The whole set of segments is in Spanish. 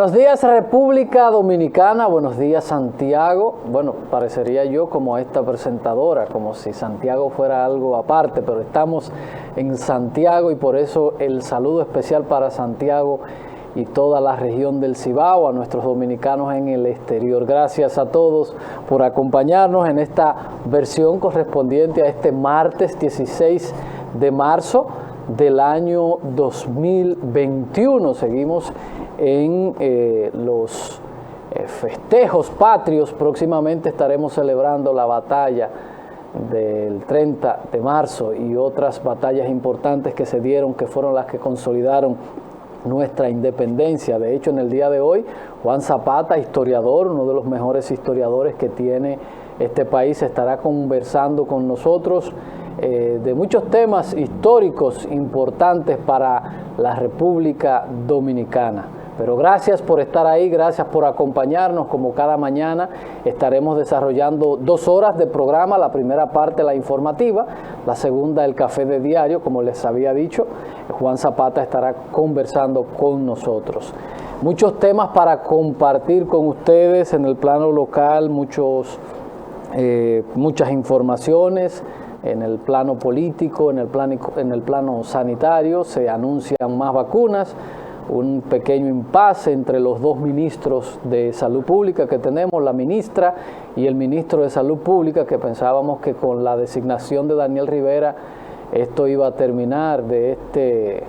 Buenos días República Dominicana, buenos días Santiago. Bueno, parecería yo como esta presentadora, como si Santiago fuera algo aparte, pero estamos en Santiago y por eso el saludo especial para Santiago y toda la región del Cibao, a nuestros dominicanos en el exterior. Gracias a todos por acompañarnos en esta versión correspondiente a este martes 16 de marzo del año 2021. Seguimos en los festejos patrios. Próximamente estaremos celebrando la batalla del 30 de marzo y otras batallas importantes que se dieron, que fueron las que consolidaron nuestra independencia. De hecho, en el día de hoy, Juan Zapata, historiador, uno de los mejores historiadores que tiene este país, estará conversando con nosotros de muchos temas históricos importantes para la República Dominicana. Pero gracias por estar ahí, gracias por acompañarnos. Como cada mañana estaremos desarrollando 2 horas de programa, la primera parte la informativa, la segunda el café de diario. Como les había dicho, Juan Zapata estará conversando con nosotros. Muchos temas para compartir con ustedes en el plano local, muchas informaciones. En el plano político, en el plano sanitario, se anuncian más vacunas, un pequeño impasse entre los 2 ministros de Salud Pública que tenemos, la ministra y el ministro de Salud Pública, que pensábamos que con la designación de Daniel Rivera esto iba a terminar, de este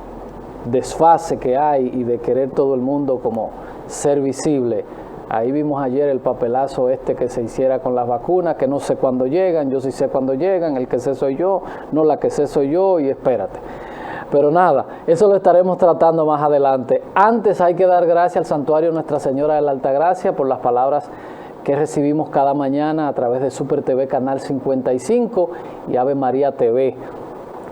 desfase que hay y de querer todo el mundo como ser visible. Ahí vimos ayer el papelazo que se hiciera con las vacunas, que no sé cuándo llegan, yo sí sé cuándo llegan, el que sé soy yo, no la que sé soy yo, y espérate. Pero nada, eso lo estaremos tratando más adelante. Antes hay que dar gracias al Santuario Nuestra Señora de la Altagracia por las palabras que recibimos cada mañana a través de Super TV Canal 55 y Ave María TV.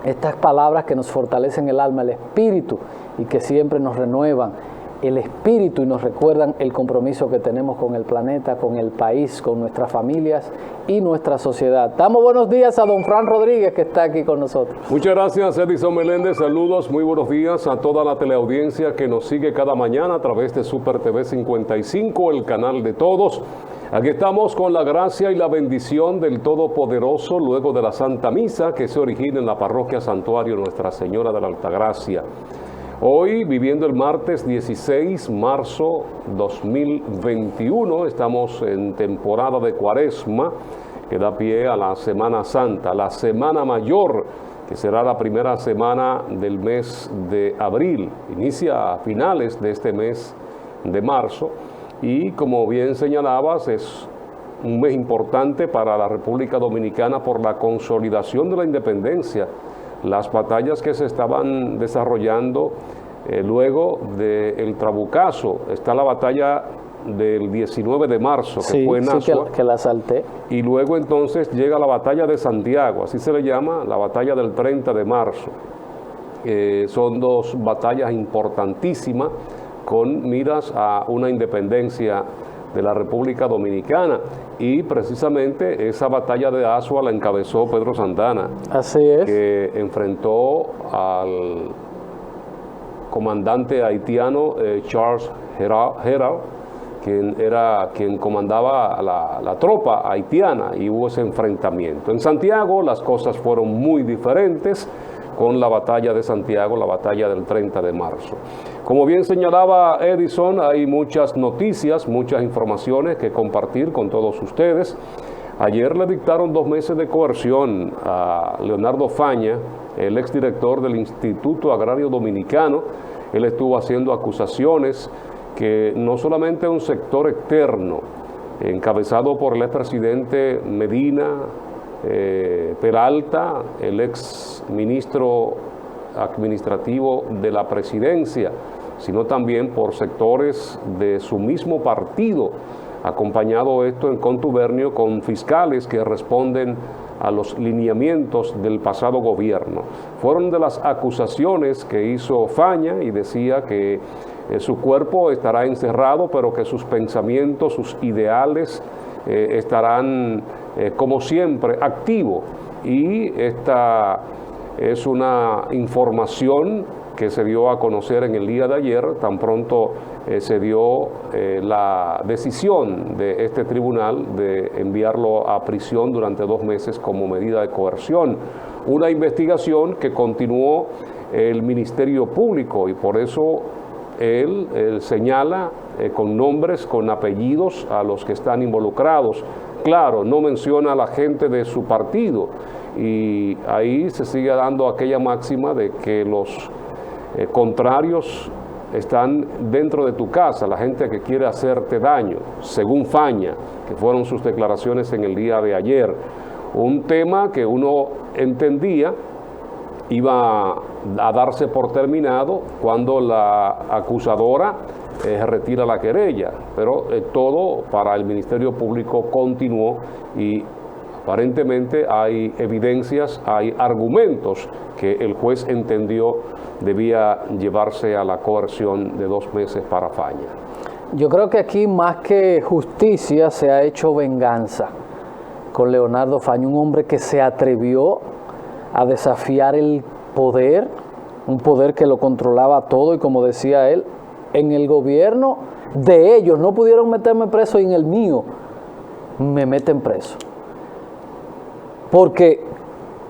Estas palabras que nos fortalecen el alma, el espíritu, y que siempre nos renuevan el espíritu y nos recuerdan el compromiso que tenemos con el planeta, con el país, con nuestras familias y nuestra sociedad. Damos buenos días a don Fran Rodríguez, que está aquí con nosotros. Muchas gracias, Edison Meléndez. Saludos, muy buenos días a toda la teleaudiencia que nos sigue cada mañana a través de Super TV 55, el canal de todos. Aquí estamos con la gracia y la bendición del Todopoderoso luego de la Santa Misa que se origina en la parroquia Santuario Nuestra Señora de la Altagracia. Hoy, viviendo el martes 16 de marzo 2021, estamos en temporada de Cuaresma, que da pie a la Semana Santa, la Semana Mayor, que será la primera semana del mes de abril. Inicia a finales de este mes de marzo y, como bien señalabas, es un mes importante para la República Dominicana por la consolidación de la independencia. Las batallas que se estaban desarrollando luego del Trabucazo. Está la batalla del 19 de marzo, que fue en Asua. Sí, que la salté. Y luego entonces llega la batalla de Santiago, así se le llama, la batalla del 30 de marzo. Son 2 batallas importantísimas con miras a una independencia de la República Dominicana, y precisamente esa batalla de Asua la encabezó Pedro Santana. Así es. Que enfrentó al comandante haitiano Charles Herald, quien comandaba la tropa haitiana, y hubo ese enfrentamiento. En Santiago las cosas fueron muy diferentes con la batalla de Santiago, la batalla del 30 de marzo. Como bien señalaba Edison, hay muchas noticias, muchas informaciones que compartir con todos ustedes. Ayer le dictaron 2 meses de coerción a Leonardo Faña, el exdirector del Instituto Agrario Dominicano. Él estuvo haciendo acusaciones que no solamente un sector externo, encabezado por el expresidente Medina, Peralta, el ex ministro administrativo de la presidencia, sino también por sectores de su mismo partido, acompañado esto en contubernio con fiscales que responden a los lineamientos del pasado gobierno. Fueron de las acusaciones que hizo Faña, y decía que su cuerpo estará encerrado, pero que sus pensamientos, sus ideales estarán, como siempre, activos. Y esta es una información que se dio a conocer en el día de ayer, tan pronto se dio la decisión de este tribunal de enviarlo a prisión durante 2 meses como medida de coerción. Una investigación que continuó el Ministerio Público y por eso él señala con nombres, con apellidos a los que están involucrados. Claro, no menciona a la gente de su partido y ahí se sigue dando aquella máxima de que los contrarios están dentro de tu casa, la gente que quiere hacerte daño, según Faña, que fueron sus declaraciones en el día de ayer. Un tema que uno entendía iba a darse por terminado cuando la acusadora retira la querella, pero todo para el Ministerio Público continuó y aparentemente hay evidencias, hay argumentos que el juez entendió debía llevarse a la coerción de 2 meses para Faña. Yo creo que aquí más que justicia se ha hecho venganza con Leonardo Faña, un hombre que se atrevió a desafiar el poder, un poder que lo controlaba todo y como decía él, en el gobierno de ellos no pudieron meterme preso y en el mío me meten preso. Porque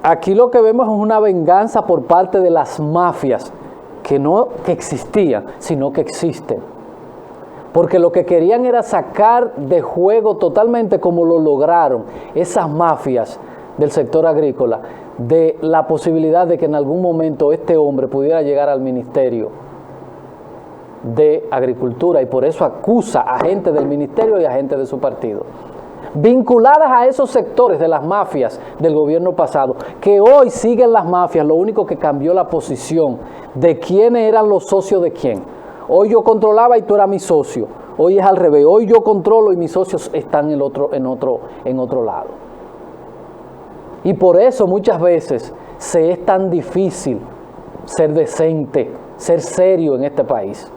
aquí lo que vemos es una venganza por parte de las mafias, que no que existían, sino que existen. Porque lo que querían era sacar de juego totalmente, como lo lograron esas mafias del sector agrícola, de la posibilidad de que en algún momento este hombre pudiera llegar al Ministerio de Agricultura, y por eso acusa a gente del ministerio y a gente de su partido, vinculadas a esos sectores de las mafias del gobierno pasado, que hoy siguen las mafias. Lo único que cambió la posición de quiénes eran los socios de quién. Hoy yo controlaba y tú eras mi socio. Hoy es al revés. Hoy yo controlo y mis socios están en otro lado. Y por eso muchas veces se es tan difícil ser decente, ser serio en este país.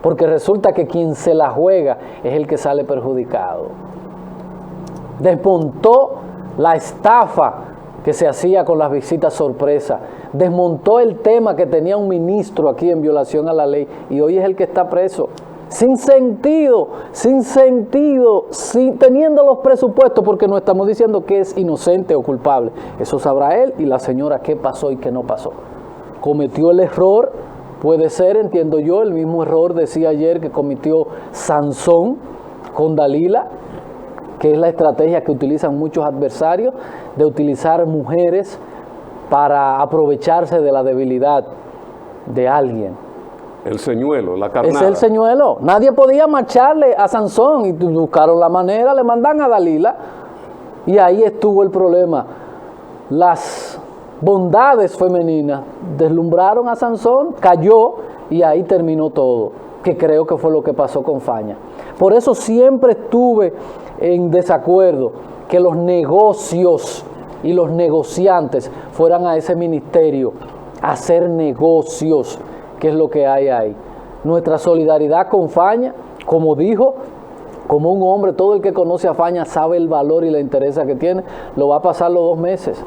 Porque resulta que quien se la juega es el que sale perjudicado. Desmontó la estafa que se hacía con las visitas sorpresa, desmontó el tema que tenía un ministro aquí en violación a la ley y hoy es el que está preso. Sin sentido, teniendo los presupuestos, porque no estamos diciendo que es inocente o culpable. Eso sabrá él y la señora qué pasó y qué no pasó. Cometió el error, puede ser, entiendo yo, el mismo error, decía ayer, que cometió Sansón con Dalila, que es la estrategia que utilizan muchos adversarios, de utilizar mujeres para aprovecharse de la debilidad de alguien. El señuelo, la carnada. Es el señuelo. Nadie podía marcharle a Sansón y buscaron la manera, le mandan a Dalila y ahí estuvo el problema. Las bondades femeninas deslumbraron a Sansón, cayó y ahí terminó todo, que creo que fue lo que pasó con Faña. Por eso siempre estuve en desacuerdo que los negocios y los negociantes fueran a ese ministerio a hacer negocios, que es lo que hay ahí. Nuestra solidaridad con Faña, como dijo, como un hombre, todo el que conoce a Faña sabe el valor y la interés que tiene, lo va a pasar los 2 meses.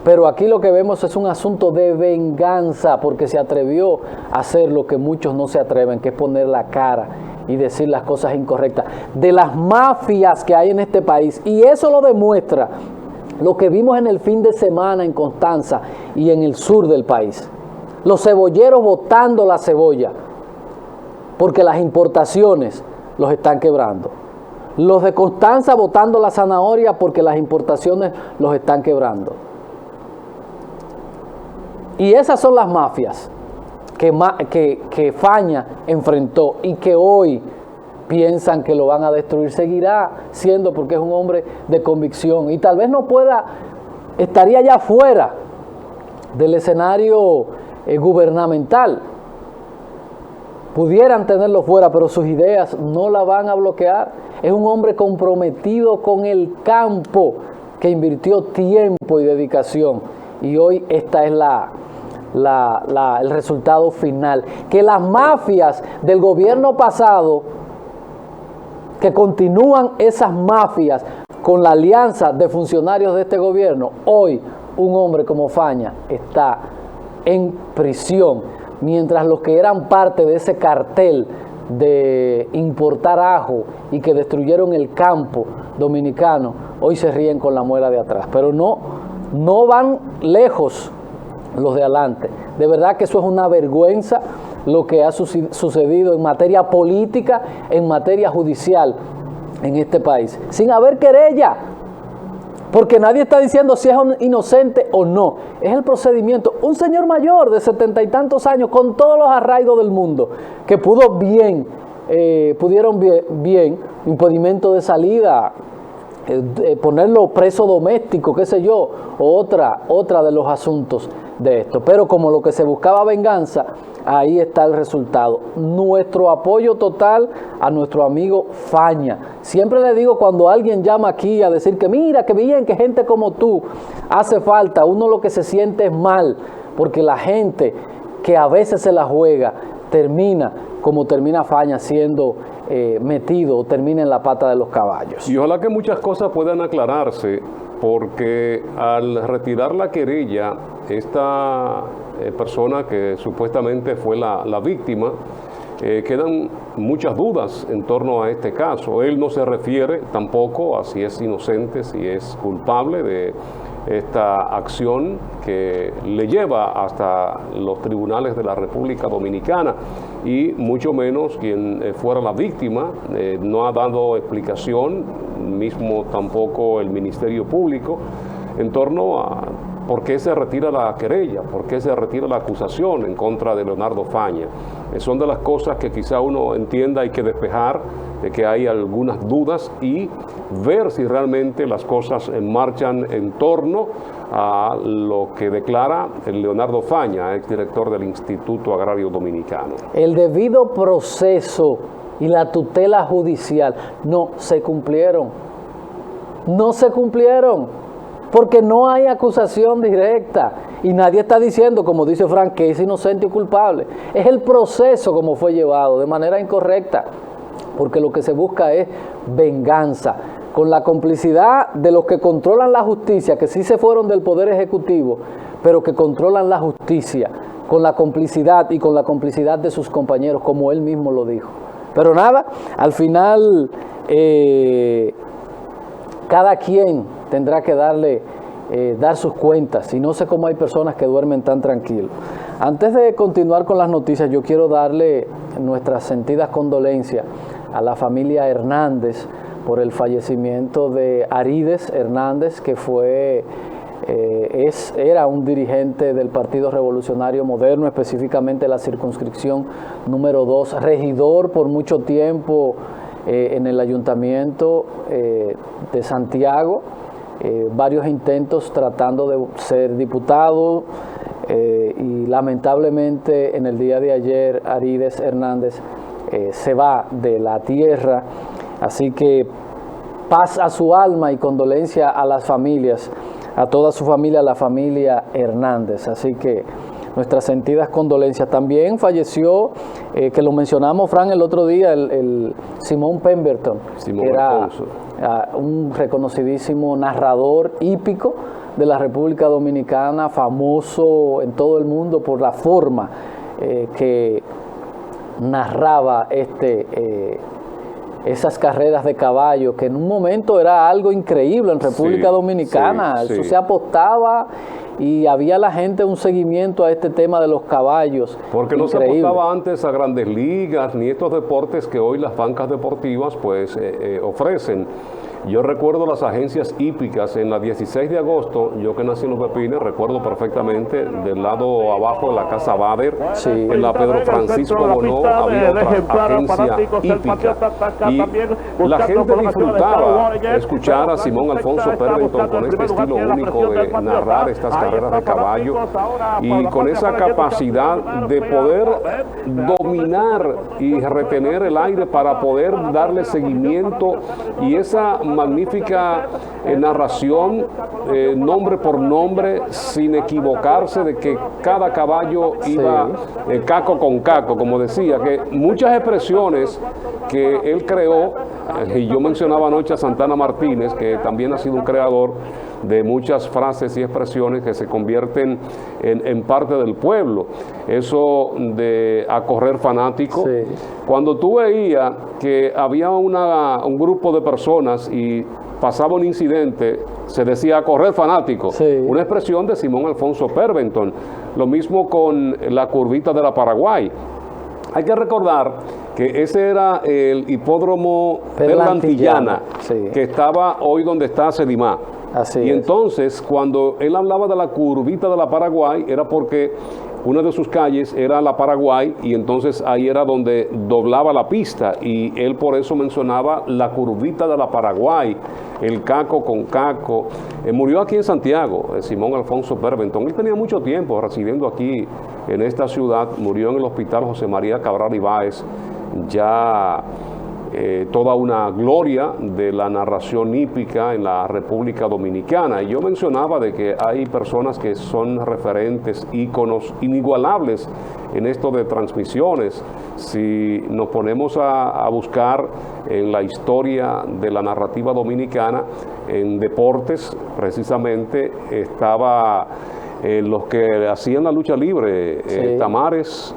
Pero aquí lo que vemos es un asunto de venganza, porque se atrevió a hacer lo que muchos no se atreven, que es poner la cara y decir las cosas incorrectas de las mafias que hay en este país. Y eso lo demuestra lo que vimos en el fin de semana en Constanza y en el sur del país. Los cebolleros botando la cebolla, porque las importaciones los están quebrando. Los de Constanza botando la zanahoria, porque las importaciones los están quebrando. Y esas son las mafias que Faña enfrentó y que hoy piensan que lo van a destruir. Seguirá siendo, porque es un hombre de convicción y tal vez no pueda, estaría ya fuera del escenario gubernamental. Pudieran tenerlo fuera, pero sus ideas no la van a bloquear. Es un hombre comprometido con el campo, que invirtió tiempo y dedicación. Y hoy esta es el resultado final. Que las mafias del gobierno pasado, que continúan esas mafias con la alianza de funcionarios de este gobierno, hoy un hombre como Faña está en prisión mientras los que eran parte de ese cartel de importar ajo y que destruyeron el campo dominicano, hoy se ríen con la muela de atrás. Pero no van lejos los de adelante. De verdad que eso es una vergüenza lo que ha sucedido en materia política, en materia judicial en este país, sin haber querella, porque nadie está diciendo si es inocente o no. Es el procedimiento. Un señor mayor de 70 y tantos años, con todos los arraigos del mundo, que pudieron bien, impedimento de salida, ponerlo preso doméstico, qué sé yo, otra de los asuntos de esto. Pero como lo que se buscaba venganza, ahí está el resultado. Nuestro apoyo total a nuestro amigo Faña. Siempre le digo, cuando alguien llama aquí a decir que mira, que bien, que gente como tú hace falta, uno lo que se siente es mal, porque la gente que a veces se la juega termina como termina Faña, siendo metido o termina en la pata de los caballos. Y ojalá que muchas cosas puedan aclararse, porque al retirar la querella, esta persona que supuestamente fue la víctima, quedan muchas dudas en torno a este caso. Él no se refiere tampoco a si es inocente, si es culpable de esta acción que le lleva hasta los tribunales de la República Dominicana, y mucho menos quien fuera la víctima. No ha dado explicación, mismo tampoco el Ministerio Público, en torno a por qué se retira la querella, por qué se retira la acusación en contra de Leonardo Faña. Son de las cosas que quizá uno entienda hay que despejar, de que hay algunas dudas, y ver si realmente las cosas marchan en torno a lo que declara el Leonardo Faña, exdirector del Instituto Agrario Dominicano. El debido proceso y la tutela judicial no se cumplieron. No se cumplieron, porque no hay acusación directa y nadie está diciendo, como dice Frank, que es inocente y culpable. Es el proceso como fue llevado de manera incorrecta, porque lo que se busca es venganza, con la complicidad de los que controlan la justicia, que sí se fueron del Poder Ejecutivo, pero que controlan la justicia, con la complicidad y con la complicidad de sus compañeros, como él mismo lo dijo. Pero nada, al final cada quien tendrá que dar sus cuentas, y no sé cómo hay personas que duermen tan tranquilos. Antes de continuar con las noticias, yo quiero darle nuestras sentidas condolencias a la familia Hernández por el fallecimiento de Arides Hernández, que era un dirigente del Partido Revolucionario Moderno, específicamente la circunscripción número 2, regidor por mucho tiempo en el Ayuntamiento de Santiago, varios intentos tratando de ser diputado, y lamentablemente en el día de ayer Arides Hernández se va de la tierra. Así que paz a su alma y condolencia a las familias, a toda su familia, a la familia Hernández. Así que nuestras sentidas condolencias. También falleció, que lo mencionamos, Fran, el otro día, el Simón Pemberton, que era un reconocidísimo narrador hípico de la República Dominicana, famoso en todo el mundo por la forma que narraba esas carreras de caballo, que en un momento era algo increíble en República Dominicana. Eso se apostaba y había la gente un seguimiento a este tema de los caballos. Porque no se apostaba antes a grandes ligas ni estos deportes que hoy las bancas deportivas pues ofrecen. Yo recuerdo las agencias hípicas en la 16 de agosto, yo que nací en Los Pepines, recuerdo perfectamente del lado abajo de la Casa Bader, en la Pedro Francisco Bonó, había otra agencia hípica. Y la gente disfrutaba escuchar a Simón Alfonso Pemberton con este estilo único de narrar estas carreras de caballo y con esa capacidad de poder dominar y retener el aire para poder darle seguimiento, y esa magnífica narración, nombre por nombre, sin equivocarse de que cada caballo iba caco con caco, como decía, que muchas expresiones que él creó y yo mencionaba anoche a Santana Martínez, que también ha sido un creador de muchas frases y expresiones que se convierten en parte del pueblo. Eso de a correr fanático. Sí. Cuando tú veías que había un grupo de personas y pasaba un incidente, se decía a correr fanático. Sí. Una expresión de Simón Alfonso Pemberton. Lo mismo con la curvita de la Paraguay. Hay que recordar que ese era el hipódromo de la Antillana, sí, que estaba hoy donde está Sedimá. Así y es. entonces, cuando él hablaba de la curvita de la Paraguay, era porque una de sus calles era la Paraguay, y entonces ahí era donde doblaba la pista, y él por eso mencionaba la curvita de la Paraguay, el caco con caco. Murió aquí en Santiago, Simón Alfonso Pemberton. Él tenía mucho tiempo residiendo aquí en esta ciudad, murió en el Hospital José María Cabral Ibáez, ya toda una gloria de la narración hípica en la República Dominicana. Y yo mencionaba de que hay personas que son referentes, íconos inigualables en esto de transmisiones. Si nos ponemos a buscar en la historia de la narrativa dominicana, en deportes precisamente estaba los que hacían la lucha libre, Sí. Tamares,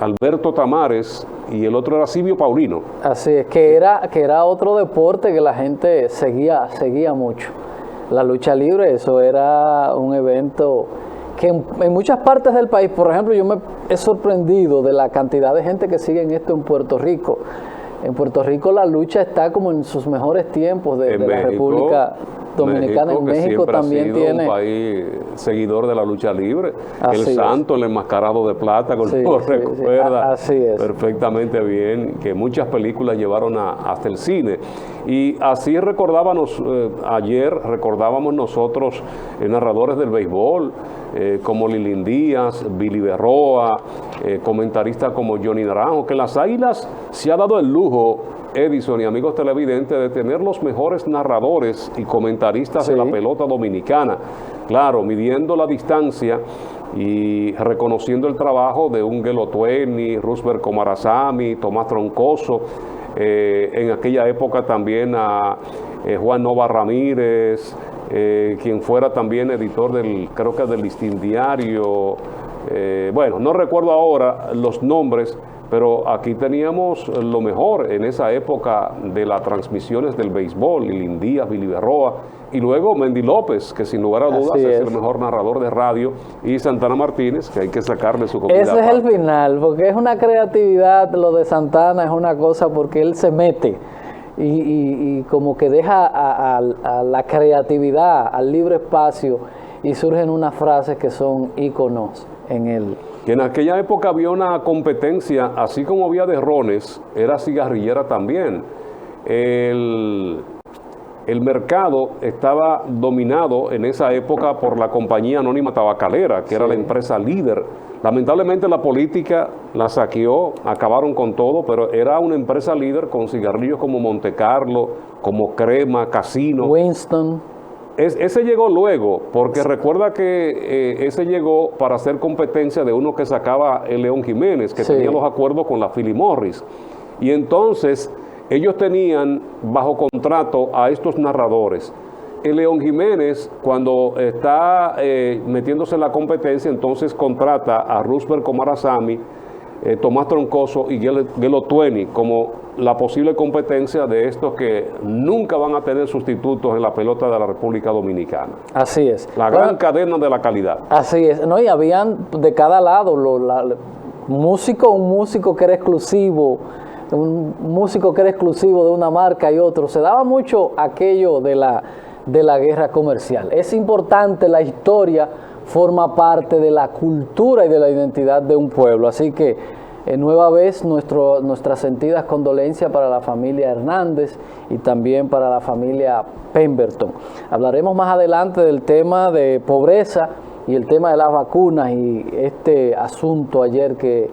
Alberto Tamares, y el otro era Silvio Paulino. Así es, que era otro deporte que la gente seguía mucho. La lucha libre, eso era un evento que en muchas partes del país, por ejemplo, yo me he sorprendido de la cantidad de gente que sigue en esto en Puerto Rico. En Puerto Rico la lucha está como en sus mejores tiempos de la República Dominicana. En México también tiene un país seguidor de la lucha libre. Así el es. Santo, el enmascarado de plata, con Sí, lo sí, recuerda así es. perfectamente bien, que muchas películas llevaron hasta el cine. Y así recordábamos recordábamos nosotros narradores del béisbol, como Lilín Díaz, Billy Berroa, comentaristas como Johnny Naranjo, que en las Águilas se ha dado el lujo, Edison y amigos televidentes, de tener los mejores narradores y comentaristas Sí. de la pelota dominicana. Claro, midiendo la distancia y reconociendo el trabajo de un Gelo Tueni, Roosevelt Comarazami, Tomás Troncoso, en aquella época también a Juan Nova Ramírez, quien fuera también editor creo que del Listín Diario. Bueno, no recuerdo ahora los nombres, pero aquí teníamos lo mejor en esa época de las transmisiones del béisbol: Lilín Díaz, Billy Berroa, y luego Mendy López, que sin lugar a dudas Así es es. el mejor narrador de radio, y Santana Martínez, que hay que sacarle su comida Ese es el aparte. final, porque es una creatividad, lo de Santana es una cosa porque él se mete y como que deja a la creatividad, al libre espacio, y surgen unas frases que son íconos en él. Que en aquella época había una competencia, así como había de rones, era cigarrillera también. El mercado estaba dominado en esa época por la compañía anónima tabacalera, que era la empresa líder. Lamentablemente la política la saqueó, acabaron con todo, pero era una empresa líder con cigarrillos como Monte Carlo, como Crema, Casino. Winston. Ese llegó luego, porque recuerda que ese llegó para hacer competencia de uno que sacaba el León Jiménez, que Sí. tenía los acuerdos con la Philip Morris. Y entonces ellos tenían bajo contrato a estos narradores. El León Jiménez, cuando está metiéndose en la competencia, entonces contrata a Roosevelt Comarazami, Tomás Troncoso y Gelo Tueni como la posible competencia de estos que nunca van a tener sustitutos en la pelota de la República Dominicana. Así es. La gran cadena de la calidad. Así es, ¿no? Y habían de cada lado un músico que era exclusivo, un músico que era exclusivo de una marca y otro. Se daba mucho aquello de la guerra comercial. Es importante, la historia forma parte de la cultura y de la identidad de un pueblo. Así que, nueva vez, nuestras sentidas condolencias para la familia Hernández y también para la familia Pemberton. Hablaremos más adelante del tema de pobreza y el tema de las vacunas y este asunto ayer que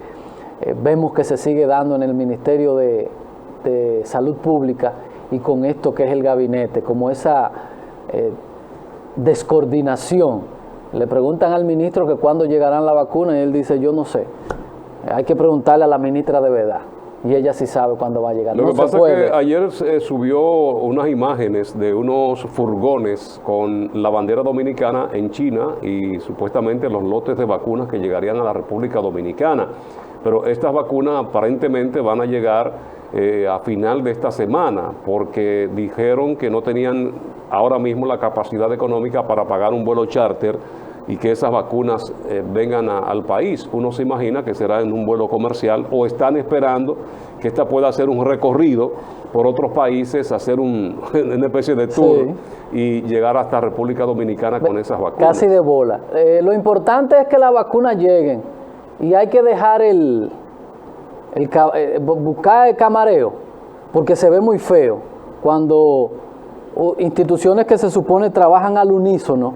vemos que se sigue dando en el Ministerio de Salud Pública, y con esto que es el gabinete, como esa descoordinación. Le preguntan al ministro que cuándo llegarán la vacuna y él dice: yo no sé. Hay que preguntarle a la ministra de verdad. y ella sí sabe cuándo va a llegar. Lo no que se pasa puede. es que ayer subió unas imágenes de unos furgones con la bandera dominicana en China y supuestamente los lotes de vacunas que llegarían a la República Dominicana. Pero estas vacunas aparentemente van a llegar a final de esta semana, porque dijeron que no tenían ahora mismo la capacidad económica para pagar un vuelo charter y que esas vacunas vengan al país. Uno se imagina que será en un vuelo comercial o están esperando que esta pueda hacer un recorrido por otros países, hacer una especie de tour y llegar hasta República Dominicana con esas vacunas. Casi de bola. Lo importante es que las vacunas lleguen y hay que dejar buscar el camareo, porque se ve muy feo cuando instituciones que se supone trabajan al unísono,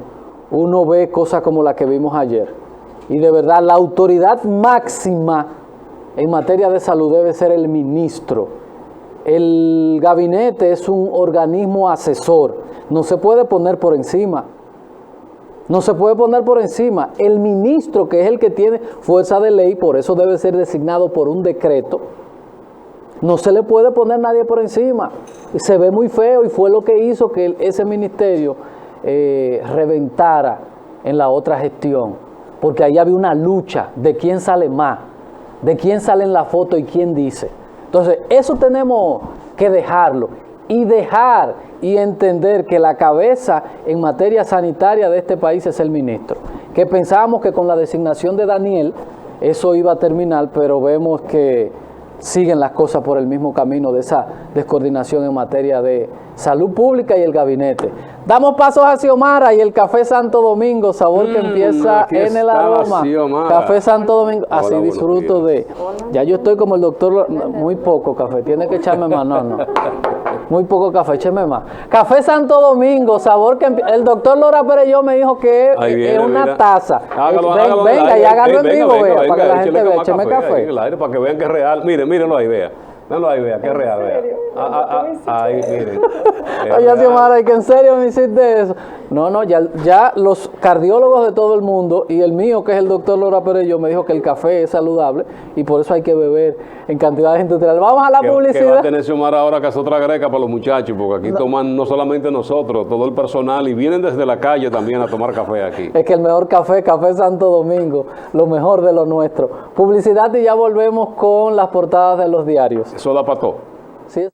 uno ve cosas como la que vimos ayer. Y de verdad, la autoridad máxima en materia de salud debe ser el ministro. El gabinete es un organismo asesor, no se puede poner por encima. No se puede poner por encima. El ministro, que es el que tiene fuerza de ley, por eso debe ser designado por un decreto, no se le puede poner nadie por encima. Se ve muy feo y fue lo que hizo que ese ministerio reventara en la otra gestión, porque ahí había una lucha de quién sale más, de quién sale en la foto y quién dice. Entonces, eso tenemos que dejarlo y entender que la cabeza en materia sanitaria de este país es el ministro, que pensábamos que con la designación de Daniel eso iba a terminar, pero vemos que siguen las cosas por el mismo camino de esa descoordinación en materia de salud pública y el gabinete. Damos pasos a Xiomara y el Café Santo Domingo, sabor que empieza en el aroma. Café Santo Domingo, así hola, disfruto de... Ya yo estoy como el doctor, muy poco café, tiene que echarme más, no. Muy poco café, écheme más. Café Santo Domingo, sabor que el doctor Lora Perelló me dijo que es una mira. Taza. Venga y hágalo en vivo, vea, para que la gente vea, écheme café. Para que vean que es real. Mírenlo ahí, vea. Mírenlo ahí, vea, que es real, vea. Ahí, miren. Oye, Xiomara, que en serio me hiciste eso. No, ya los cardiólogos de todo el mundo y el mío, que es el doctor Lora Perelló, me dijo que el café es saludable y por eso hay que beber en cantidades industriales. Vamos a la publicidad. Que va a tener Xiomara ahora que es otra greca para los muchachos, porque aquí toman no solamente nosotros, todo el personal, y vienen desde la calle también a tomar café aquí. Es que el mejor café, Café Santo Domingo, lo mejor de lo nuestro. Publicidad y ya volvemos con las portadas de los diarios. Eso da para todo. Sí.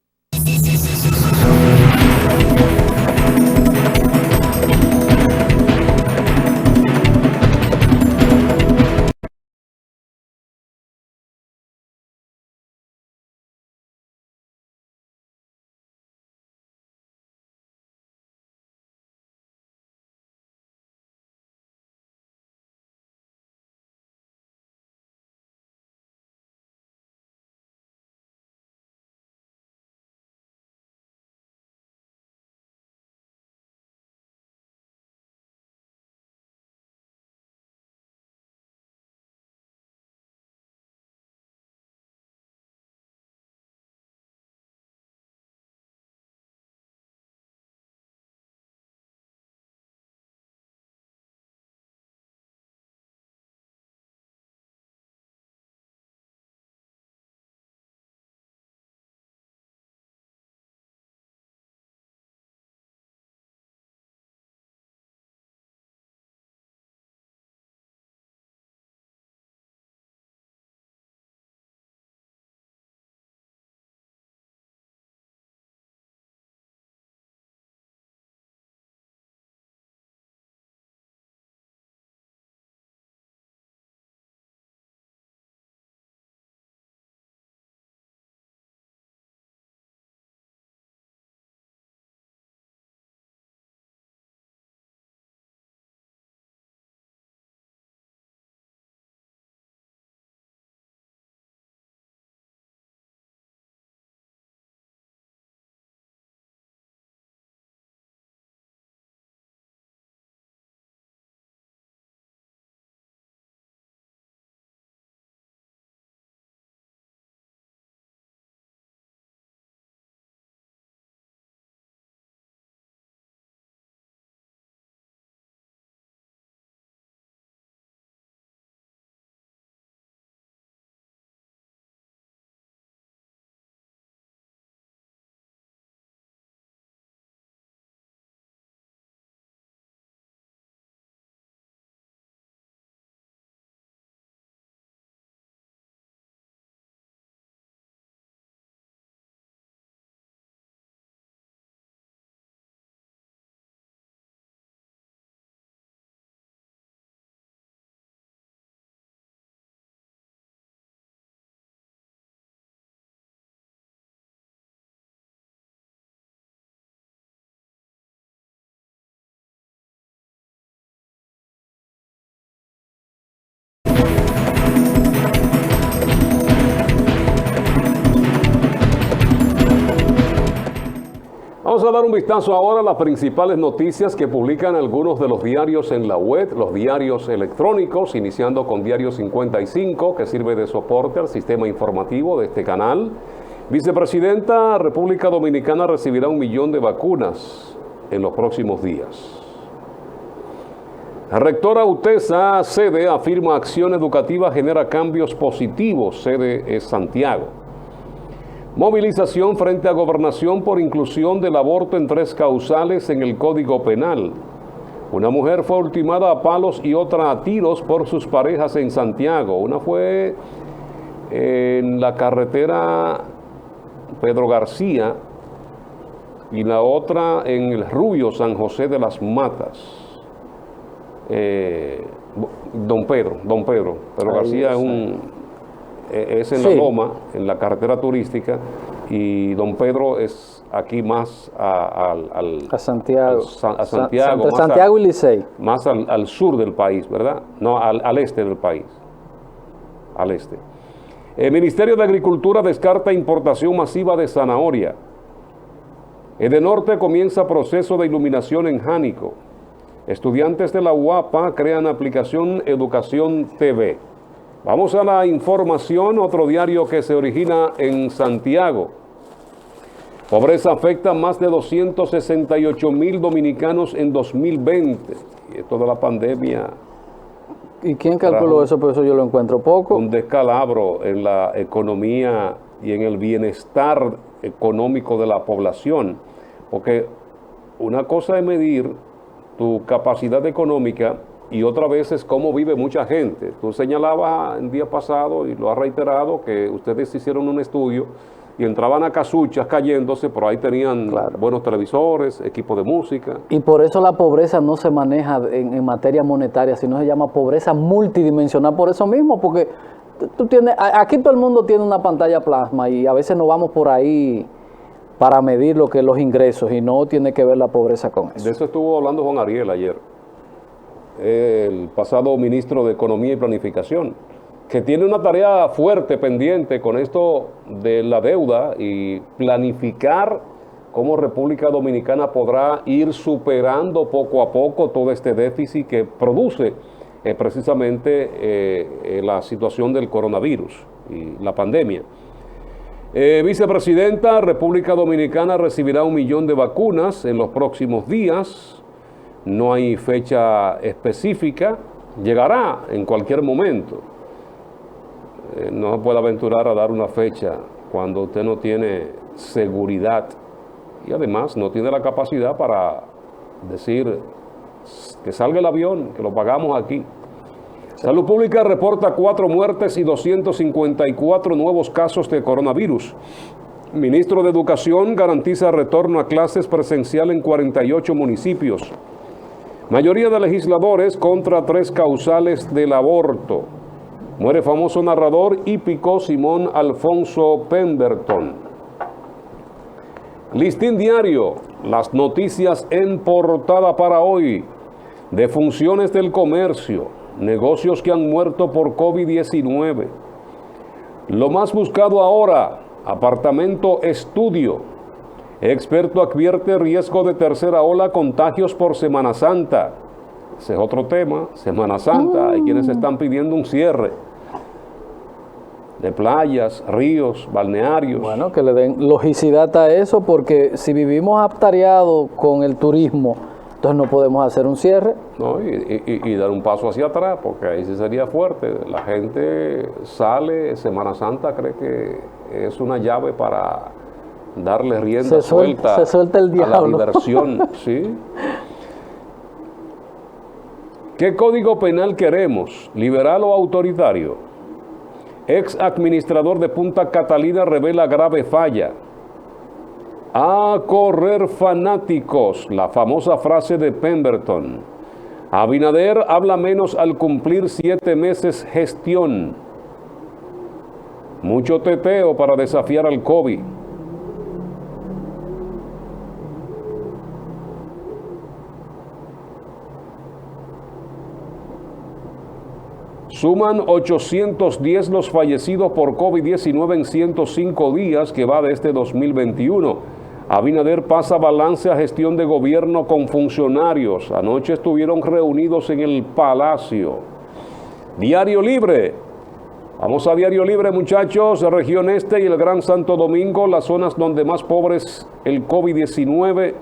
a dar un vistazo ahora a las principales noticias que publican algunos de los diarios en la web, los diarios electrónicos, iniciando con Diario 55, que sirve de soporte al sistema informativo de este canal. Vicepresidenta, República Dominicana recibirá 1 millón de vacunas en los próximos días. La rectora UTESA, sede, afirma acción educativa genera cambios positivos, sede es Santiago. Movilización frente a Gobernación por inclusión del aborto en 3 causales en el Código Penal. Una mujer fue ultimada a palos y otra a tiros por sus parejas en Santiago. Una fue en la carretera Pedro García y la otra en el Rubio San José de las Matas. Don Pedro García es en la Loma, en la carretera turística, y Don Pedro es aquí más a Santiago. Santiago, Santiago y Licey. Más al sur del país, ¿verdad? No, al este del país. Al este. El Ministerio de Agricultura descarta importación masiva de zanahoria. Edenorte comienza proceso de iluminación en Jánico. Estudiantes de la UAPA crean aplicación Educación TV. Vamos a la información, otro diario que se origina en Santiago. Pobreza afecta a más de 268,000 dominicanos en 2020. Y esto de la pandemia. ¿Y quién calculó eso? Por eso yo lo encuentro poco. Un descalabro en la economía y en el bienestar económico de la población. Porque una cosa es medir tu capacidad económica y otra vez es cómo vive mucha gente. Tú señalabas el día pasado y lo has reiterado que ustedes hicieron un estudio y entraban a casuchas cayéndose, pero ahí tenían buenos televisores, equipos de música. Y por eso la pobreza no se maneja en materia monetaria, sino se llama pobreza multidimensional, por eso mismo, porque tú tienes, aquí todo el mundo tiene una pantalla plasma y a veces no vamos por ahí para medir lo que es los ingresos y no tiene que ver la pobreza con eso. De eso estuvo hablando Juan Ariel ayer, el pasado ministro de Economía y Planificación, que tiene una tarea fuerte pendiente con esto de la deuda y planificar cómo República Dominicana podrá ir superando poco a poco todo este déficit que produce precisamente la situación del coronavirus y la pandemia. Vicepresidenta, República Dominicana recibirá 1 millón de vacunas en los próximos días. No hay fecha específica, llegará en cualquier momento. No se puede aventurar a dar una fecha cuando usted no tiene seguridad y además no tiene la capacidad para decir que salga el avión, que lo pagamos aquí. Salud Pública reporta 4 muertes y 254 nuevos casos de coronavirus. Ministro de Educación garantiza retorno a clases presencial en 48 municipios. Mayoría de legisladores contra 3 causales del aborto. Muere famoso narrador hípico Simón Alfonso Pemberton. Listín Diario, las noticias en portada para hoy. Defunciones del comercio, negocios que han muerto por COVID-19. Lo más buscado ahora, apartamento estudio. Experto advierte riesgo de tercera ola, contagios por Semana Santa. Ese es otro tema, Semana Santa. Hay quienes están pidiendo un cierre de playas, ríos, balnearios. Bueno, que le den logicidad a eso, porque si vivimos atareados con el turismo, entonces no podemos hacer un cierre. No, y dar un paso hacia atrás, porque ahí sí sería fuerte. La gente sale, Semana Santa cree que es una llave para darle rienda suelta el diablo a la diversión. ¿Sí? ¿Qué código penal queremos? ¿Liberal o autoritario? Ex administrador de Punta Catalina revela grave falla. A correr fanáticos, la famosa frase de Pemberton. Abinader habla menos al cumplir 7 meses gestión. Mucho teteo para desafiar al COVID. Suman 810 los fallecidos por COVID-19 en 105 días que va de este 2021. Abinader pasa balance a gestión de gobierno con funcionarios. Anoche estuvieron reunidos en el Palacio. Diario Libre. Vamos a Diario Libre, muchachos. Región Este y el Gran Santo Domingo, las zonas donde más pobres el COVID-19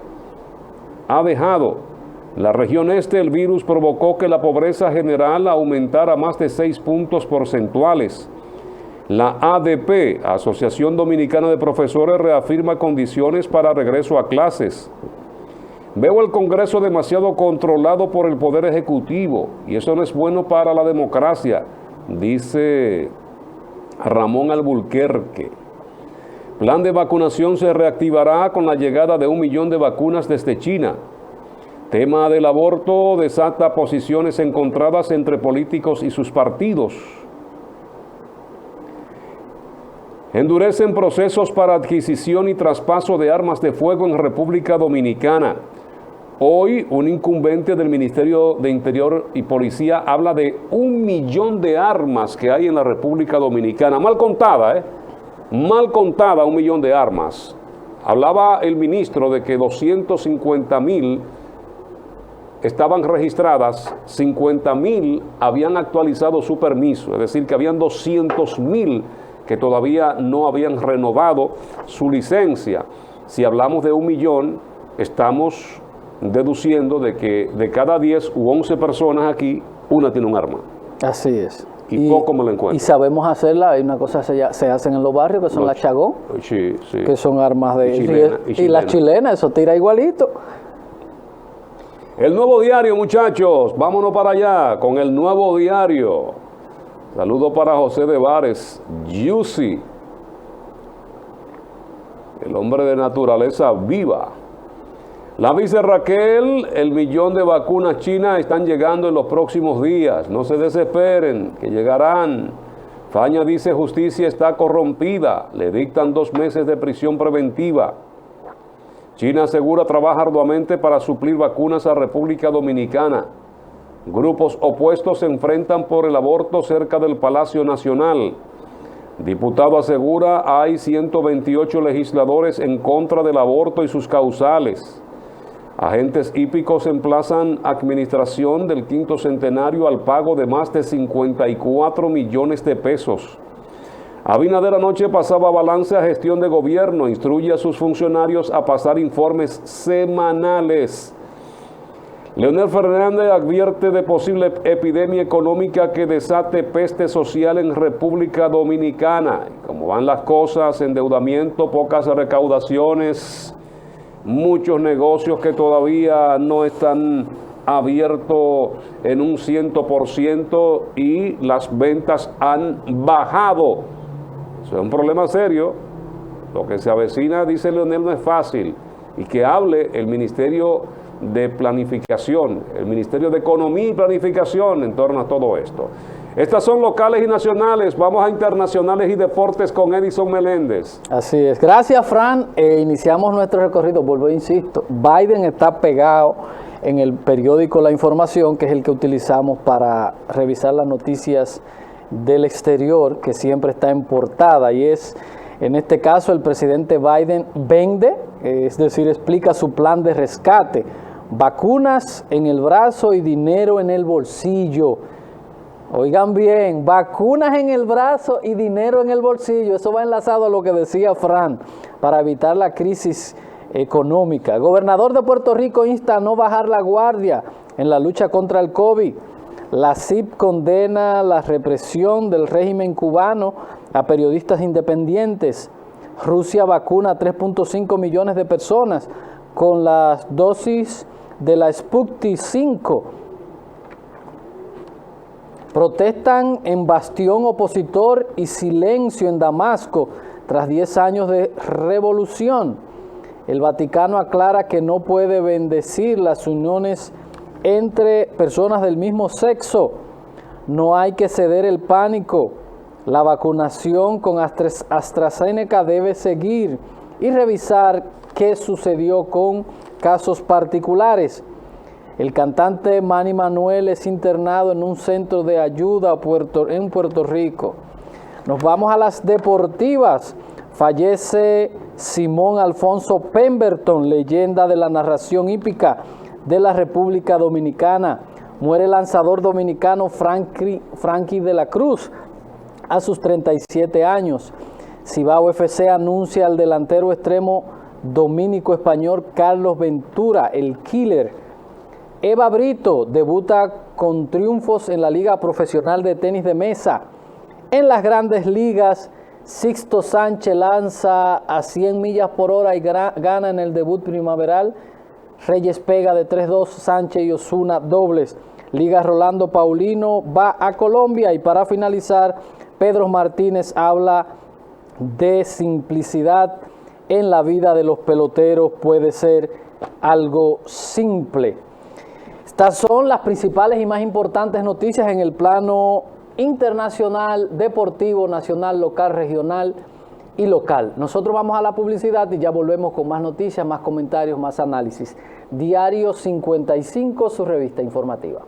ha dejado. La región Este, el virus provocó que la pobreza general aumentara más de 6 puntos porcentuales. La ADP, Asociación Dominicana de Profesores, reafirma condiciones para regreso a clases. Veo el Congreso demasiado controlado por el Poder Ejecutivo y eso no es bueno para la democracia, dice Ramón Alburquerque. Plan de vacunación se reactivará con la llegada de 1 millón de vacunas desde China. Tema del aborto desata posiciones encontradas entre políticos y sus partidos. Endurecen procesos para adquisición y traspaso de armas de fuego en República Dominicana. Hoy, un incumbente del Ministerio de Interior y Policía habla de 1 millón de armas que hay en la República Dominicana. Mal contada, mal contada, 1 millón de armas. Hablaba el ministro de que 250,000 estaban registradas, 50,000 habían actualizado su permiso, es decir, que habían 200,000 que todavía no habían renovado su licencia. Si hablamos de 1 millón, estamos deduciendo de que de cada 10 u 11 personas aquí, una tiene un arma. Así es. Y poco me lo encuentro. Y sabemos hacerla, hay una cosa se hacen en los barrios que son las chagón, sí, sí, que son armas de... y las chilenas, eso tira igualito. El Nuevo Diario, muchachos, vámonos para allá con el Nuevo Diario. Saludo para José de Vares, Yusi, el hombre de naturaleza viva. La vice Raquel, el 1 millón de vacunas chinas están llegando en los próximos días. No se desesperen, que llegarán. Faña dice justicia está corrompida, le dictan 2 meses de prisión preventiva. China asegura trabaja arduamente para suplir vacunas a República Dominicana. Grupos opuestos se enfrentan por el aborto cerca del Palacio Nacional. Diputado asegura hay 128 legisladores en contra del aborto y sus causales. Agentes hípicos emplazan administración del 5º centenario al pago de más de 54 millones de pesos. Abinader anoche pasaba balance a gestión de gobierno, instruye a sus funcionarios a pasar informes semanales. Leonel Fernández advierte de posible epidemia económica que desate peste social en República Dominicana. Como van las cosas, endeudamiento, pocas recaudaciones, muchos negocios que todavía no están abiertos en un 100% y las ventas han bajado. Eso es un problema serio. Lo que se avecina, dice Leonel, no es fácil. Y que hable el Ministerio de Planificación, el Ministerio de Economía y Planificación en torno a todo esto. Estas son locales y nacionales. Vamos a internacionales y deportes con Edison Meléndez. Así es. Gracias, Fran. Iniciamos nuestro recorrido. Vuelvo e insisto, Biden está pegado en el periódico La Información, que es el que utilizamos para revisar las noticias del exterior, que siempre está en portada, y es, en este caso, el presidente Biden vende, es decir, explica su plan de rescate, vacunas en el brazo y dinero en el bolsillo. Oigan bien, vacunas en el brazo y dinero en el bolsillo. Eso va enlazado a lo que decía Fran, para evitar la crisis económica. El gobernador de Puerto Rico insta a no bajar la guardia en la lucha contra el COVID. La CIP condena la represión del régimen cubano a periodistas independientes. Rusia vacuna a 3.5 millones de personas con las dosis de la Sputnik 5. Protestan en bastión opositor y silencio en Damasco tras 10 años de revolución. El Vaticano aclara que no puede bendecir las uniones entre personas del mismo sexo. No hay que ceder el pánico. La vacunación con AstraZeneca debe seguir y revisar qué sucedió con casos particulares. El cantante Manny Manuel es internado en un centro de ayuda en Puerto Rico. Nos vamos a las deportivas. Fallece Simón Alfonso Pemberton, leyenda de la narración hípica de la República Dominicana. Muere el lanzador dominicano Frankie de la Cruz a sus 37 años. Cibao FC anuncia al delantero extremo dominico-español Carlos Ventura, el Killer. Eva Brito debuta con triunfos en la Liga Profesional de Tenis de Mesa. En las Grandes Ligas, Sixto Sánchez lanza a 100 millas por hora y gana en el debut primaveral. Reyes pega de 3-2, Sánchez y Osuna dobles. Liga Rolando Paulino va a Colombia. Y para finalizar, Pedro Martínez habla de simplicidad en la vida de los peloteros. Puede ser algo simple. Estas son las principales y más importantes noticias en el plano internacional, deportivo, nacional, local, regional y local. Nosotros vamos a la publicidad y ya volvemos con más noticias, más comentarios, más análisis. Diario 55, su revista informativa.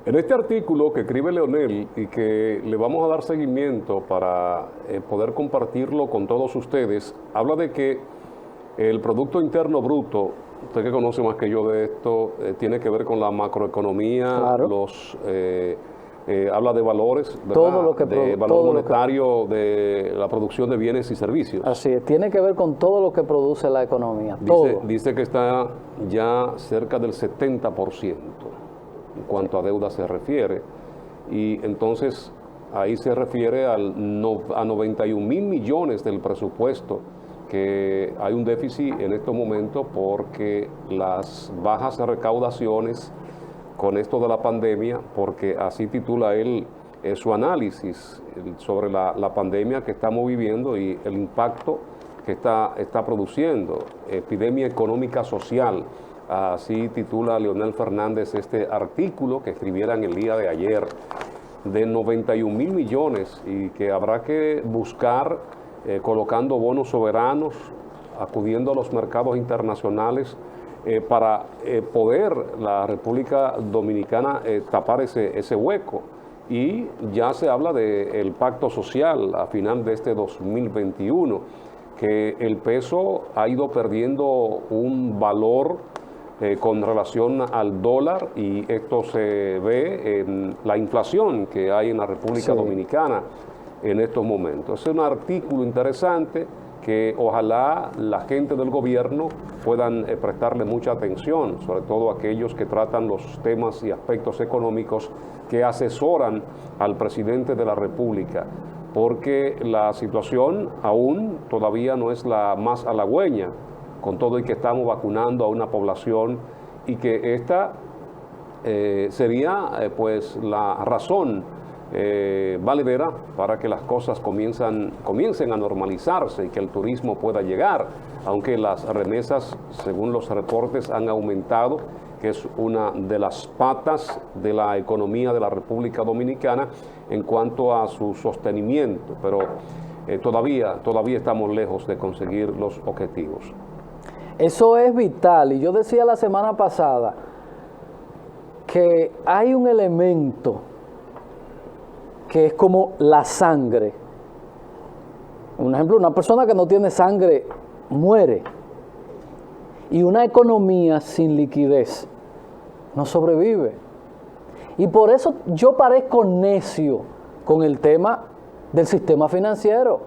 En este artículo que escribe Leonel y que le vamos a dar seguimiento para poder compartirlo con todos ustedes, habla de que el Producto Interno Bruto, usted que conoce más que yo de esto, tiene que ver con la macroeconomía, claro. Habla de valores, ¿verdad? Todo lo que de valor monetario de la producción de bienes y servicios. Así es, tiene que ver con todo lo que produce la economía, Dice que está ya cerca del 70%. En cuanto a deuda se refiere, y entonces ahí se refiere a 91 mil millones del presupuesto, que hay un déficit en estos momentos porque las bajas recaudaciones con esto de la pandemia, porque así titula él su análisis sobre la pandemia que estamos viviendo y el impacto que está produciendo, epidemia económica social. Así titula Leonel Fernández este artículo que escribiera en el día de ayer, de 91 mil millones, y que habrá que buscar colocando bonos soberanos, acudiendo a los mercados internacionales para poder la República Dominicana tapar ese hueco. Y ya se habla del pacto social a final de este 2021, que el peso ha ido perdiendo un valor con relación al dólar, y esto se ve en la inflación que hay en la República Dominicana en estos momentos. Es un artículo interesante que ojalá la gente del gobierno puedan prestarle mucha atención, sobre todo aquellos que tratan los temas y aspectos económicos, que asesoran al presidente de la República, porque la situación aún todavía no es la más halagüeña, con todo y que estamos vacunando a una población, y que esta sería pues la razón valedera para que las cosas comiencen a normalizarse y que el turismo pueda llegar, aunque las remesas, según los reportes, han aumentado, que es una de las patas de la economía de la República Dominicana en cuanto a su sostenimiento, pero todavía estamos lejos de conseguir los objetivos. Eso es vital, y yo decía la semana pasada que hay un elemento que es como la sangre. Un ejemplo, una persona que no tiene sangre muere, y una economía sin liquidez no sobrevive. Y por eso yo parezco necio con el tema del sistema financiero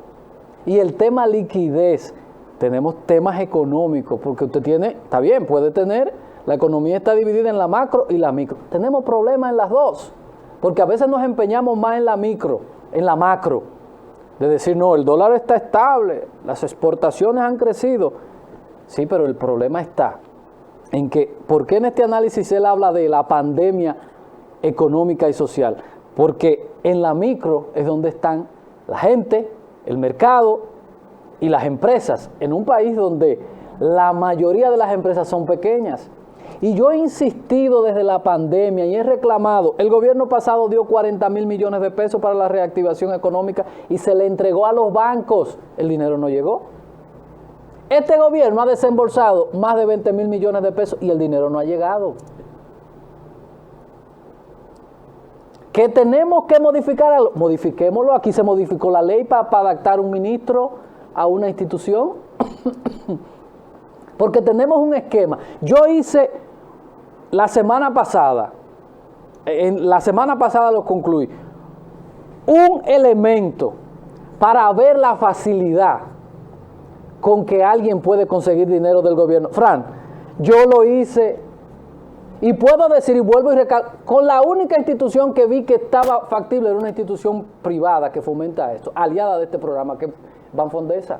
y el tema liquidez. Tenemos temas económicos, porque usted tiene, está bien, puede tener, la economía está dividida en la macro y la micro. Tenemos problemas en las dos, porque a veces nos empeñamos más en la micro, en la macro, de decir, no, el dólar está estable, las exportaciones han crecido. Sí, pero el problema está en que, ¿por qué en este análisis él habla de la pandemia económica y social? Porque en la micro es donde están la gente, el mercado y las empresas, en un país donde la mayoría de las empresas son pequeñas. Y yo he insistido desde la pandemia y he reclamado, el gobierno pasado dio 40,000 millones de pesos para la reactivación económica y se le entregó a los bancos, el dinero no llegó. Este gobierno ha desembolsado más de 20,000 millones de pesos y el dinero no ha llegado. ¿Que tenemos que modificar algo? Modifiquémoslo. Aquí se modificó la ley para adaptar un ministro a una institución. Porque tenemos un esquema. Yo hice la semana pasada lo concluí, un elemento para ver la facilidad con que alguien puede conseguir dinero del gobierno. Fran, yo lo hice y puedo decir, y vuelvo y recalco, con la única institución que vi que estaba factible era una institución privada que fomenta esto, aliada de este programa, que es Banfondesa.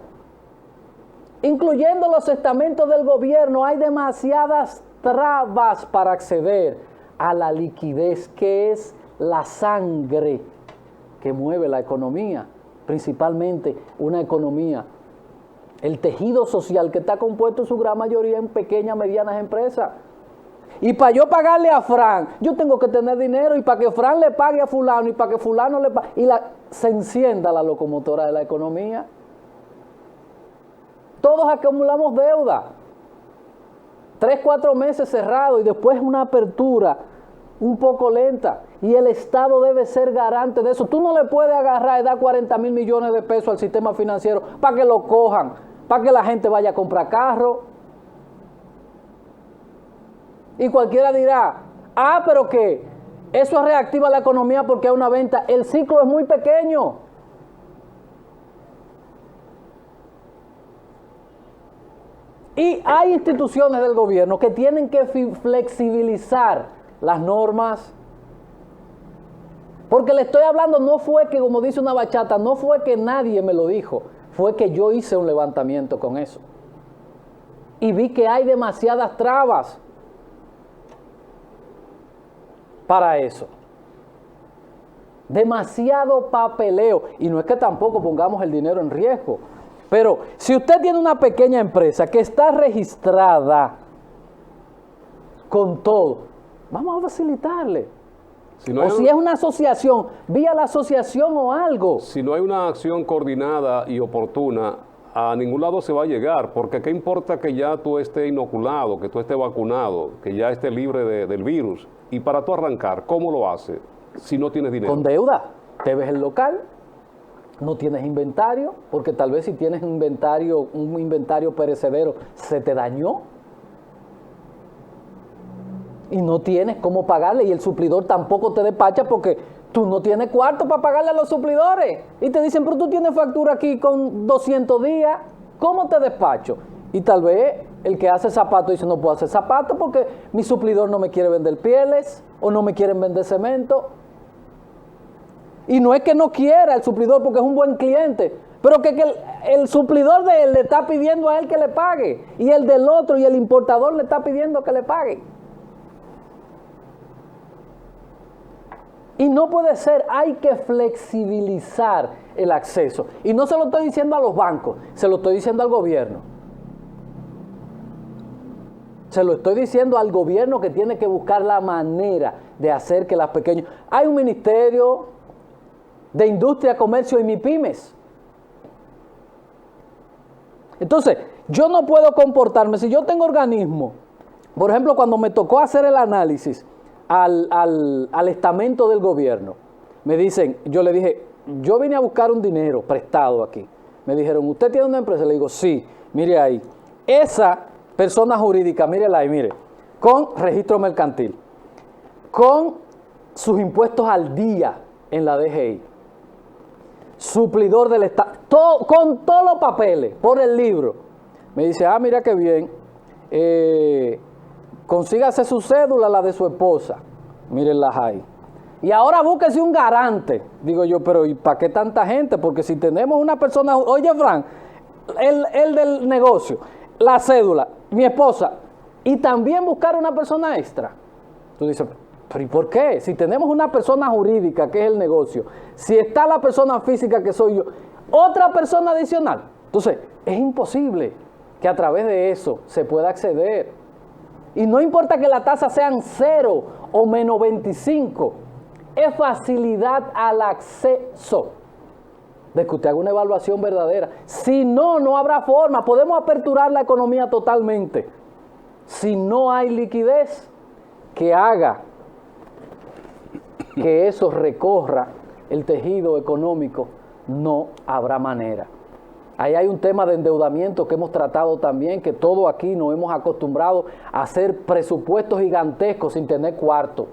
Incluyendo los estamentos del gobierno, hay demasiadas trabas para acceder a la liquidez, que es la sangre que mueve la economía, principalmente una economía, el tejido social que está compuesto en su gran mayoría en pequeñas, medianas empresas. Y para yo pagarle a Fran, yo tengo que tener dinero, y para que Fran le pague a fulano, y para que fulano le pague, y se encienda la locomotora de la economía. Todos acumulamos deuda, 3, 4 meses cerrados, y después una apertura un poco lenta, y el Estado debe ser garante de eso. Tú no le puedes agarrar y dar 40,000 millones de pesos al sistema financiero para que lo cojan, para que la gente vaya a comprar carro. Y cualquiera dirá, pero que eso reactiva la economía porque hay una venta. El ciclo es muy pequeño. Y hay instituciones del gobierno que tienen que flexibilizar las normas. Porque le estoy hablando, no fue que, como dice una bachata, no fue que nadie me lo dijo, fue que yo hice un levantamiento con eso. Y vi que hay demasiadas trabas para eso. Demasiado papeleo. Y no es que tampoco pongamos el dinero en riesgo. Pero si usted tiene una pequeña empresa que está registrada con todo, vamos a facilitarle. Si es una asociación, vía la asociación o algo. Si no hay una acción coordinada y oportuna, a ningún lado se va a llegar, porque ¿qué importa que ya tú estés inoculado, que tú estés vacunado, que ya estés libre del virus? Y para tú arrancar, ¿cómo lo haces si no tienes dinero? Con deuda. Debes el local, no tienes inventario, porque tal vez si tienes un inventario perecedero, se te dañó. y no tienes cómo pagarle y el suplidor tampoco te despacha porque tú no tienes cuarto para pagarle a los suplidores. Y te dicen, pero tú tienes factura aquí con 200 días, ¿cómo te despacho? Y tal vez el que hace zapatos dice, no puedo hacer zapatos porque mi suplidor no me quiere vender pieles o no me quieren vender cemento. Y no es que no quiera el suplidor porque es un buen cliente, pero que el suplidor de él le está pidiendo a él que le pague, y el del otro y el importador le está pidiendo que le pague. Y no puede ser, hay que flexibilizar el acceso. Y no se lo estoy diciendo a los bancos, se lo estoy diciendo al gobierno. Se lo estoy diciendo al gobierno que tiene que buscar la manera de hacer que las pequeñas... Hay un ministerio de Industria, Comercio y MIPYMES. Entonces, yo no puedo comportarme, si yo tengo organismo, por ejemplo, cuando me tocó hacer el análisis al estamento del gobierno, me dicen, yo le dije, yo vine a buscar un dinero prestado aquí. Me dijeron, ¿usted tiene una empresa? Le digo, sí, mire ahí. Esa persona jurídica, mírela ahí, mire, con registro mercantil, con sus impuestos al día en la DGI, suplidor del Estado, con todos los papeles, por el libro. Me dice, mira qué bien, consígase su cédula, la de su esposa, mírenlas ahí. Y ahora búsquese un garante. Digo yo, pero ¿y para qué tanta gente? Porque si tenemos una persona, oye Fran, el del negocio, la cédula, mi esposa, y también buscar una persona extra. Tú dices, pero ¿y por qué? Si tenemos una persona jurídica que es el negocio, si está la persona física que soy yo, otra persona adicional. Entonces, es imposible que a través de eso se pueda acceder. Y no importa que la tasa sean 0 o menos 25, es facilidad al acceso de que usted haga una evaluación verdadera. Si no, no habrá forma. Podemos aperturar la economía totalmente. Si no hay liquidez que haga que eso recorra el tejido económico, no habrá manera. Ahí hay un tema de endeudamiento que hemos tratado también, que todos aquí nos hemos acostumbrado a hacer presupuestos gigantescos sin tener cuarto.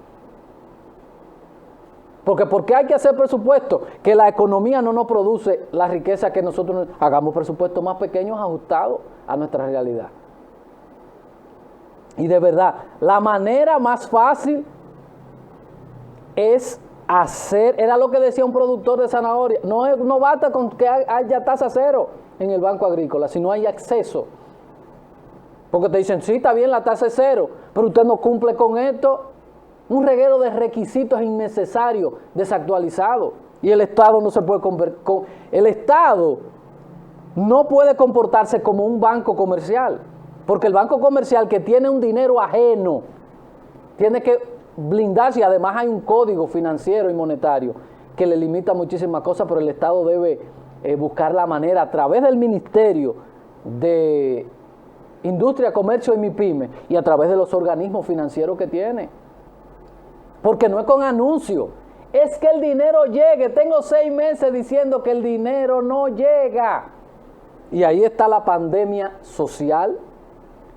Porque ¿por qué hay que hacer presupuestos? Que la economía no nos produce la riqueza que nosotros hagamos presupuestos más pequeños ajustados a nuestra realidad. Y de verdad, la manera más fácil es hacer, era lo que decía un productor de zanahoria, no basta con que haya tasa cero en el Banco Agrícola, si no hay acceso. Porque te dicen, sí, está bien, la tasa es cero, pero usted no cumple con esto. Un reguero de requisitos innecesarios, desactualizados. Y el Estado no se puede el Estado no puede comportarse como un banco comercial, porque el banco comercial que tiene un dinero ajeno tiene que blindarse, y además hay un código financiero y monetario que le limita muchísimas cosas, pero el Estado debe buscar la manera a través del Ministerio de Industria, Comercio y MIPYME y a través de los organismos financieros que tiene. Porque no es con anuncio, es que el dinero llegue. Tengo 6 meses diciendo que el dinero no llega. Y ahí está la pandemia social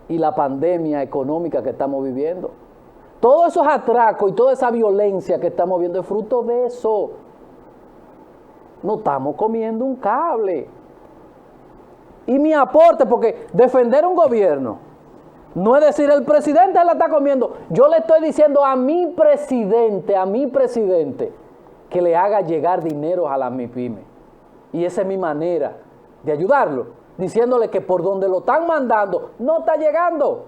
y la pandemia económica que estamos viviendo. Todos esos atracos y toda esa violencia que estamos viendo es fruto de eso. No estamos comiendo un cable. Y mi aporte, porque defender un gobierno no es decir, el presidente la está comiendo. Yo le estoy diciendo a mi presidente, que le haga llegar dinero a las MIPYME. Y esa es mi manera de ayudarlo, diciéndole que por donde lo están mandando, no está llegando.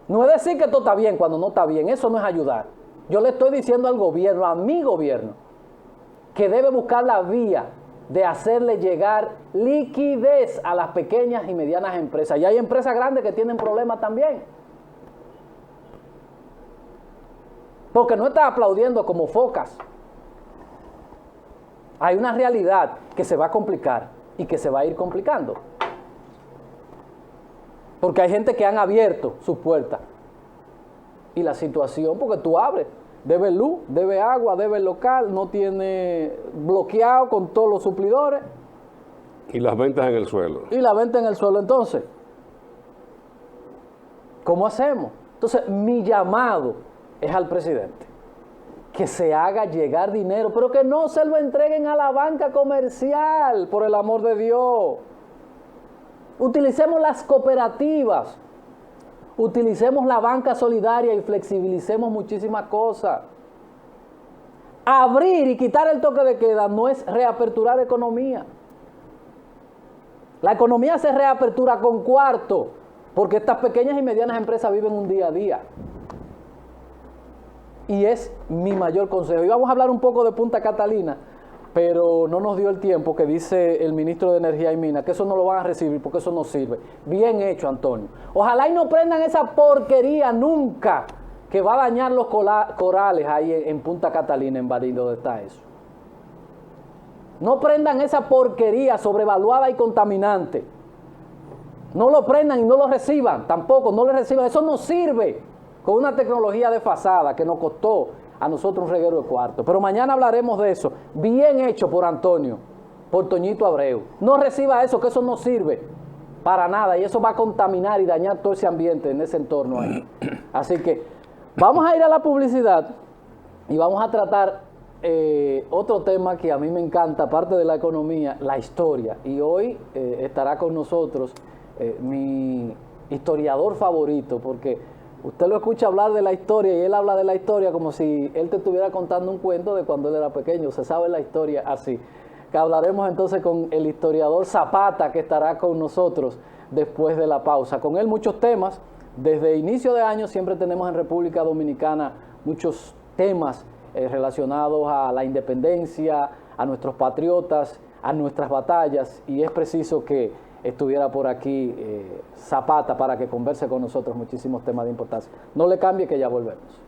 No es decir que todo está bien cuando no está bien, eso no es ayudar. Yo le estoy diciendo al gobierno, a mi gobierno, que debe buscar la vía de hacerle llegar liquidez a las pequeñas y medianas empresas. Y hay empresas grandes que tienen problemas también. Porque no está aplaudiendo como focas. Hay una realidad que se va a complicar y que se va a ir complicando. Porque hay gente que han abierto sus puertas. Y la situación, porque tú abres, debe luz, debe agua, debe local, no tiene bloqueado con todos los suplidores. Y las ventas en el suelo. Y la venta en el suelo, entonces. ¿Cómo hacemos? Entonces, mi llamado es al presidente, que se haga llegar dinero, pero que no se lo entreguen a la banca comercial, por el amor de Dios. Utilicemos las cooperativas, utilicemos la banca solidaria y flexibilicemos muchísimas cosas. Abrir y quitar el toque de queda no es reaperturar economía. La economía se reapertura con cuarto, porque estas pequeñas y medianas empresas viven un día a día. Y es mi mayor consejo. Y vamos a hablar un poco de Punta Catalina, pero no nos dio el tiempo, que dice el ministro de Energía y Minas, que eso no lo van a recibir porque eso no sirve. Bien hecho, Antonio. Ojalá y no prendan esa porquería nunca, que va a dañar los corales ahí en Punta Catalina, en Baní, donde está eso. No prendan esa porquería sobrevaluada y contaminante. No lo prendan y no lo reciban, tampoco, no lo reciban. Eso no sirve, con una tecnología desfasada que nos costó a nosotros un reguero de cuarto. Pero mañana hablaremos de eso. Bien hecho por Antonio, por Toñito Abreu. No reciba eso, que eso no sirve para nada. Y eso va a contaminar y dañar todo ese ambiente en ese entorno ahí. Así que vamos a ir a la publicidad y vamos a tratar otro tema que a mí me encanta, aparte de la economía, la historia. Y hoy estará con nosotros mi historiador favorito, porque usted lo escucha hablar de la historia y él habla de la historia como si él te estuviera contando un cuento de cuando él era pequeño. Se sabe la historia así. Que hablaremos entonces con el historiador Zapata, que estará con nosotros después de la pausa. Con él muchos temas. Desde inicio de año siempre tenemos en República Dominicana muchos temas relacionados a la independencia, a nuestros patriotas, a nuestras batallas, y es preciso que estuviera por aquí Zapata para que converse con nosotros muchísimos temas de importancia. No le cambie, que ya volvemos.